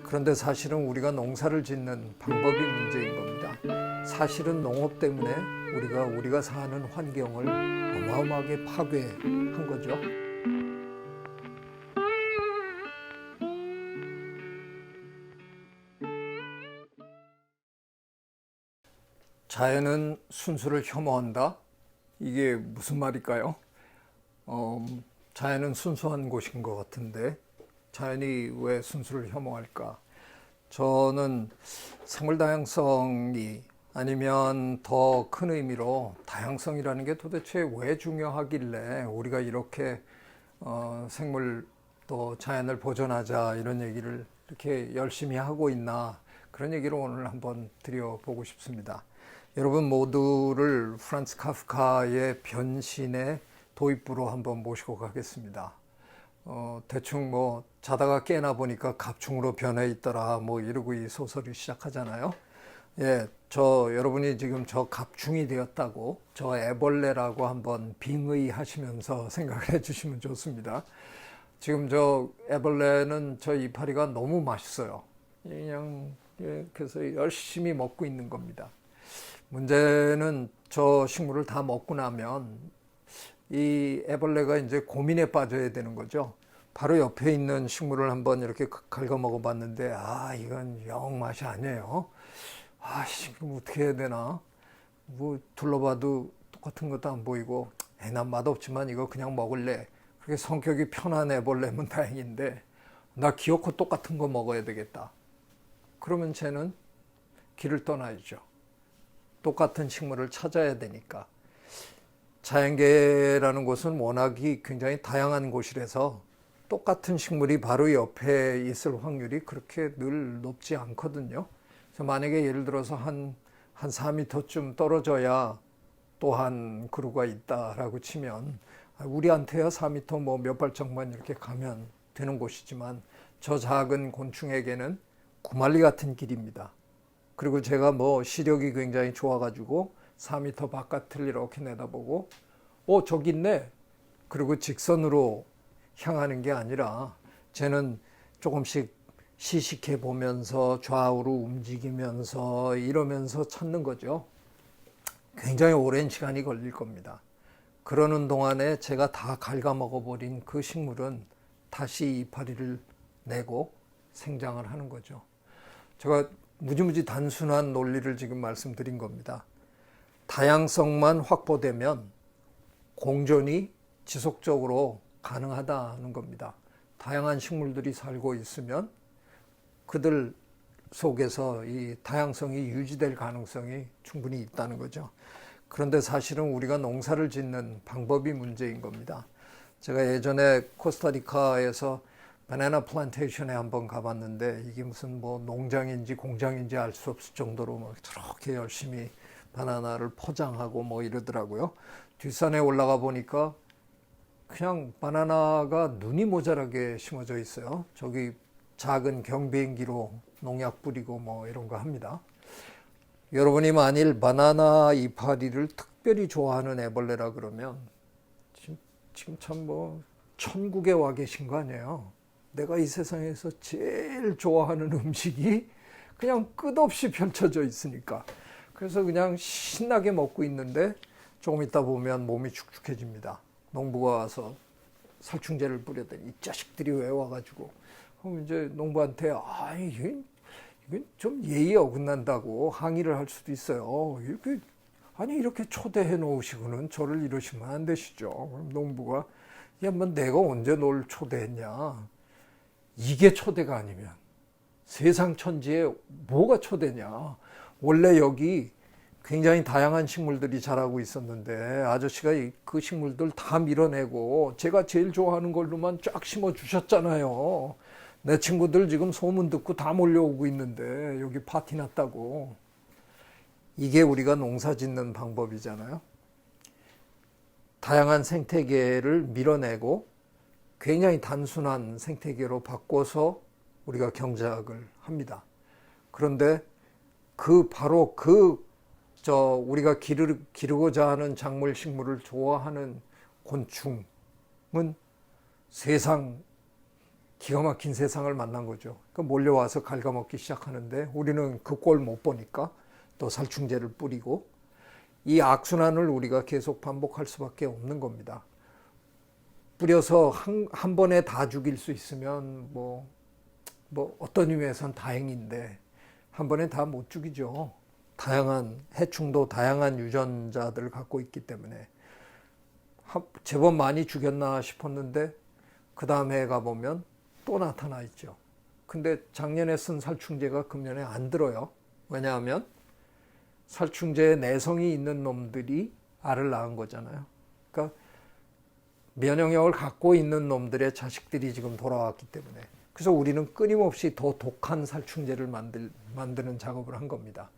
그런데 사실은 우리가 농사를 짓는 방법이 문제인 겁니다. 사실은 농업 때문에 우리가 사는 환경을 어마어마하게 파괴한 거죠. 자연은 순수를 혐오한다? 이게 무슨 말일까요? 자연은 순수한 곳인 것 같은데 자연이 왜 순수를 혐오할까? 저는 생물 다양성이 아니면 더 큰 의미로 다양성이라는 게 도대체 왜 중요하길래 우리가 이렇게 생물 또 자연을 보존하자 이런 얘기를 이렇게 열심히 하고 있나, 그런 얘기를 오늘 한번 드려보고 싶습니다. 여러분 모두를 프란츠 카프카의 변신의 도입부로 한번 모시고 가겠습니다. 대충 뭐 자다가 깨나 보니까 갑충으로 변해 있더라 뭐 이러고 이 소설이 시작하잖아요. 예, 여러분이 지금 저 갑충이 되었다고 저 애벌레라고 한번 빙의하시면서 생각을 해주시면 좋습니다. 지금 저 애벌레는 저 이파리가 너무 맛있어요. 그냥 그래서 열심히 먹고 있는 겁니다. 문제는 저 식물을 다 먹고 나면 이 애벌레가 이제 고민에 빠져야 되는 거죠. 바로 옆에 있는 식물을 한번 이렇게 갉아 먹어봤는데 이건 영 맛이 아니에요. 지금 어떻게 해야 되나? 뭐 둘러봐도 똑같은 것도 안 보이고 난 맛없지만 이거 그냥 먹을래. 그렇게 성격이 편한 애벌레면 다행인데 나 기어코 똑같은 거 먹어야 되겠다. 그러면 쟤는 길을 떠나야죠. 똑같은 식물을 찾아야 되니까. 자연계라는 곳은 워낙이 굉장히 다양한 곳이라서 똑같은 식물이 바로 옆에 있을 확률이 그렇게 늘 높지 않거든요. 그래서 만약에 예를 들어서 한 4m쯤 떨어져야 또 한 그루가 있다라고 치면 우리한테야 4m 뭐 몇 발짝만 이렇게 가면 되는 곳이지만 저 작은 곤충에게는 구만리 같은 길입니다. 그리고 제가 뭐 시력이 굉장히 좋아가지고 4m 바깥을 이렇게 내다보고 저기 있네. 그리고 직선으로 향하는 게 아니라 쟤는 조금씩 시식해 보면서 좌우로 움직이면서 이러면서 찾는 거죠. 굉장히 오랜 시간이 걸릴 겁니다. 그러는 동안에 제가 다 갉아먹어 버린 그 식물은 다시 이파리를 내고 생장을 하는 거죠. 제가 무지무지 단순한 논리를 지금 말씀드린 겁니다. 다양성만 확보되면 공존이 지속적으로 가능하다는 겁니다. 다양한 식물들이 살고 있으면 그들 속에서 이 다양성이 유지될 가능성이 충분히 있다는 거죠. 그런데 사실은 우리가 농사를 짓는 방법이 문제인 겁니다. 제가 예전에 코스타리카에서 바나나 플란테이션에 한번 가봤는데 이게 무슨 뭐 농장인지 공장인지 알 수 없을 정도로 막 저렇게 열심히 바나나를 포장하고 뭐 이러더라고요. 뒷산에 올라가 보니까 그냥 바나나가 눈이 모자라게 심어져 있어요. 저기 작은 경비행기로 농약 뿌리고 뭐 이런 거 합니다. 여러분이 만일 바나나 이파리를 특별히 좋아하는 애벌레라 그러면 지금 참 뭐 천국에 와 계신 거 아니에요. 내가 이 세상에서 제일 좋아하는 음식이 그냥 끝없이 펼쳐져 있으니까. 그래서 그냥 신나게 먹고 있는데 조금 있다 보면 몸이 축축해집니다. 농부가 와서 살충제를 뿌렸더니 이 자식들이 왜 와가지고, 그럼 이제 농부한테 이게 좀 예의 어긋난다고 항의를 할 수도 있어요. 이렇게 초대해 놓으시고는 저를 이러시면 안 되시죠. 그럼 농부가 뭐 내가 언제 널 초대했냐? 이게 초대가 아니면 세상 천지에 뭐가 초대냐? 원래 여기 굉장히 다양한 식물들이 자라고 있었는데 아저씨가 그 식물들 다 밀어내고 제가 제일 좋아하는 걸로만 쫙 심어 주셨잖아요. 내 친구들 지금 소문 듣고 다 몰려오고 있는데 여기 파티 났다고. 이게 우리가 농사 짓는 방법이잖아요. 다양한 생태계를 밀어내고 굉장히 단순한 생태계로 바꿔서 우리가 경작을 합니다. 그런데 바로 우리가 기르고자 하는 작물 식물을 좋아하는 곤충은 세상 기가 막힌 세상을 만난 거죠. 그 몰려와서 갉아먹기 시작하는데 우리는 그 꼴 못 보니까 또 살충제를 뿌리고 이 악순환을 우리가 계속 반복할 수밖에 없는 겁니다. 뿌려서 한 번에 다 죽일 수 있으면 뭐 어떤 의미에선 다행인데 한 번에 다 못 죽이죠. 다양한 해충도 다양한 유전자들을 갖고 있기 때문에 제법 많이 죽였나 싶었는데 그 다음 해에 가보면 또 나타나 있죠. 근데 작년에 쓴 살충제가 금년에 안 들어요. 왜냐하면 살충제에 내성이 있는 놈들이 알을 낳은 거잖아요. 그러니까 면역력을 갖고 있는 놈들의 자식들이 지금 돌아왔기 때문에. 그래서 우리는 끊임없이 더 독한 살충제를 만드는 작업을 한 겁니다.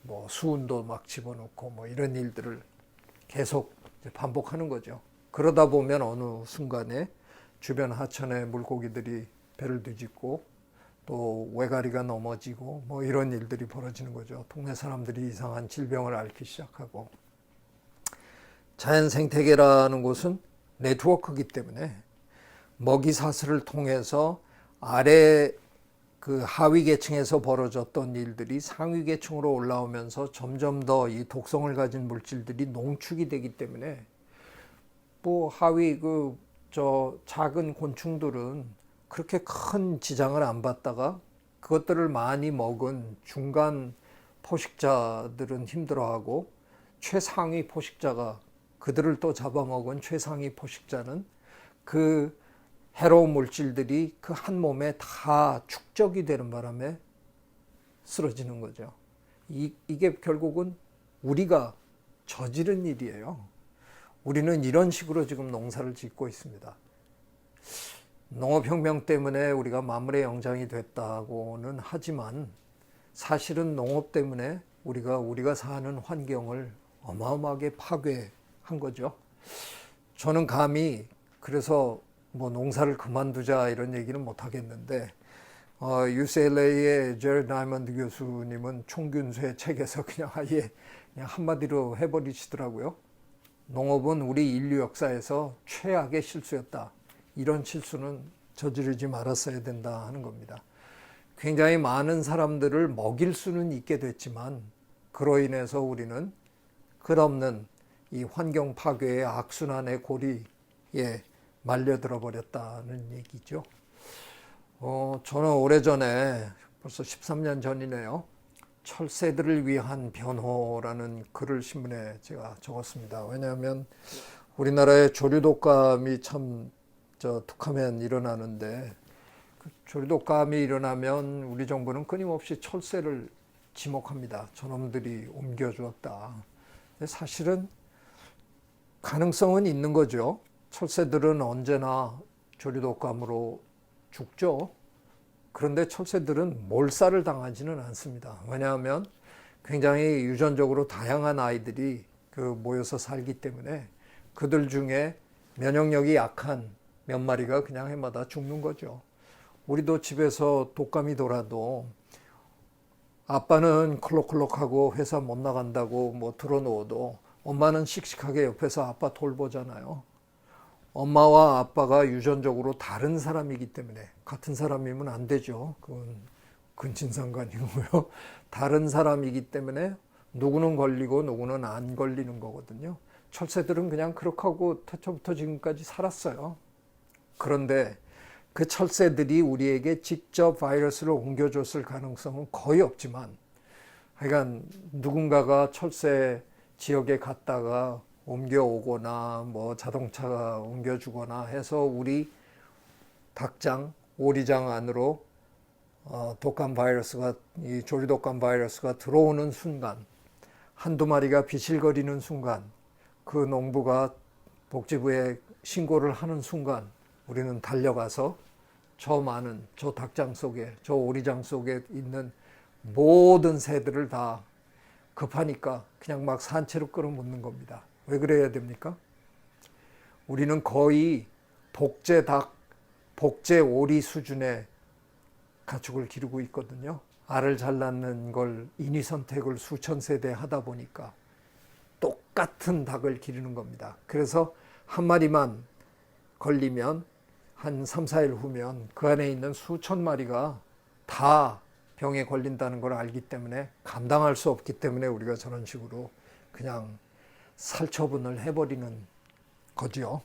뭐 수은도 막 집어넣고 뭐 이런 일들을 계속 반복하는 거죠. 그러다 보면 어느 순간에 주변 하천의 물고기들이 배를 뒤집고 또 외가리가 넘어지고 뭐 이런 일들이 벌어지는 거죠. 동네 사람들이 이상한 질병을 앓기 시작하고. 자연 생태계라는 곳은 네트워크이기 때문에 먹이 사슬을 통해서 아래 그 하위 계층에서 벌어졌던 일들이 상위 계층으로 올라오면서 점점 더 이 독성을 가진 물질들이 농축이 되기 때문에 뭐 하위 작은 곤충들은 그렇게 큰 지장을 안 받다가 그것들을 많이 먹은 중간 포식자들은 힘들어하고 최상위 포식자가 그들을 또 잡아먹은 최상위 포식자는 그 해로운 물질들이 그 한 몸에 다 축적이 되는 바람에 쓰러지는 거죠. 이게 결국은 우리가 저지른 일이에요. 우리는 이런 식으로 지금 농사를 짓고 있습니다. 농업혁명 때문에 우리가 만물의 영장이 됐다고는 하지만 사실은 농업 때문에 우리가 사는 환경을 어마어마하게 파괴한 거죠. 저는 감히 그래서 뭐 농사를 그만두자 이런 얘기는 못 하겠는데 UCLA의 제리 다이먼드 교수님은 총균수의 책에서 그냥 아예 한마디로 해버리시더라고요. 농업은 우리 인류 역사에서 최악의 실수였다. 이런 실수는 저지르지 말았어야 된다 하는 겁니다. 굉장히 많은 사람들을 먹일 수는 있게 됐지만 그로 인해서 우리는 끝없는 이 환경 파괴의 악순환의 고리에 말려들어 버렸다는 얘기죠. 저는 오래전에 벌써 13년 전이네요. 철새들을 위한 변호라는 글을 신문에 제가 적었습니다. 왜냐하면 우리나라의 조류독감이 참 툭하면 일어나는데 그 조류독감이 일어나면 우리 정부는 끊임없이 철새를 지목합니다. 저놈들이 옮겨주었다. 사실은 가능성은 있는 거죠. 철새들은 언제나 조류독감으로 죽죠. 그런데 철새들은 몰살을 당하지는 않습니다. 왜냐하면 굉장히 유전적으로 다양한 아이들이 모여서 살기 때문에 그들 중에 면역력이 약한 몇 마리가 그냥 해마다 죽는 거죠. 우리도 집에서 독감이 돌아도 아빠는 콜록콜록하고 회사 못 나간다고 뭐 들어놓아도 엄마는 씩씩하게 옆에서 아빠 돌보잖아요. 엄마와 아빠가 유전적으로 다른 사람이기 때문에 같은 사람이면 안 되죠. 그건 근친상간이고요. 다른 사람이기 때문에 누구는 걸리고 누구는 안 걸리는 거거든요. 철새들은 그냥 그렇게 하고 태초부터 지금까지 살았어요. 그런데 그 철새들이 우리에게 직접 바이러스를 옮겨줬을 가능성은 거의 없지만 하여간 누군가가 철새 지역에 갔다가 옮겨오거나 뭐 자동차가 옮겨주거나 해서 우리 닭장, 오리장 안으로 독감 바이러스가, 이 조류독감 바이러스가 들어오는 순간, 한두 마리가 비실거리는 순간, 그 농부가 복지부에 신고를 하는 순간 우리는 달려가서 저 닭장 속에, 저 오리장 속에 있는 모든 새들을 다 급하니까 그냥 막 산채로 끌어묻는 겁니다. 왜 그래야 됩니까? 우리는 거의 복제 닭, 복제 오리 수준의 가축을 기르고 있거든요. 알을 잘 낳는 걸 인위 선택을 수천 세대 하다 보니까 똑같은 닭을 기르는 겁니다. 그래서 한 마리만 걸리면 한 3, 4일 후면 그 안에 있는 수천 마리가 다 병에 걸린다는 걸 알기 때문에 감당할 수 없기 때문에 우리가 저런 식으로 그냥 살처분을 해버리는 거지요.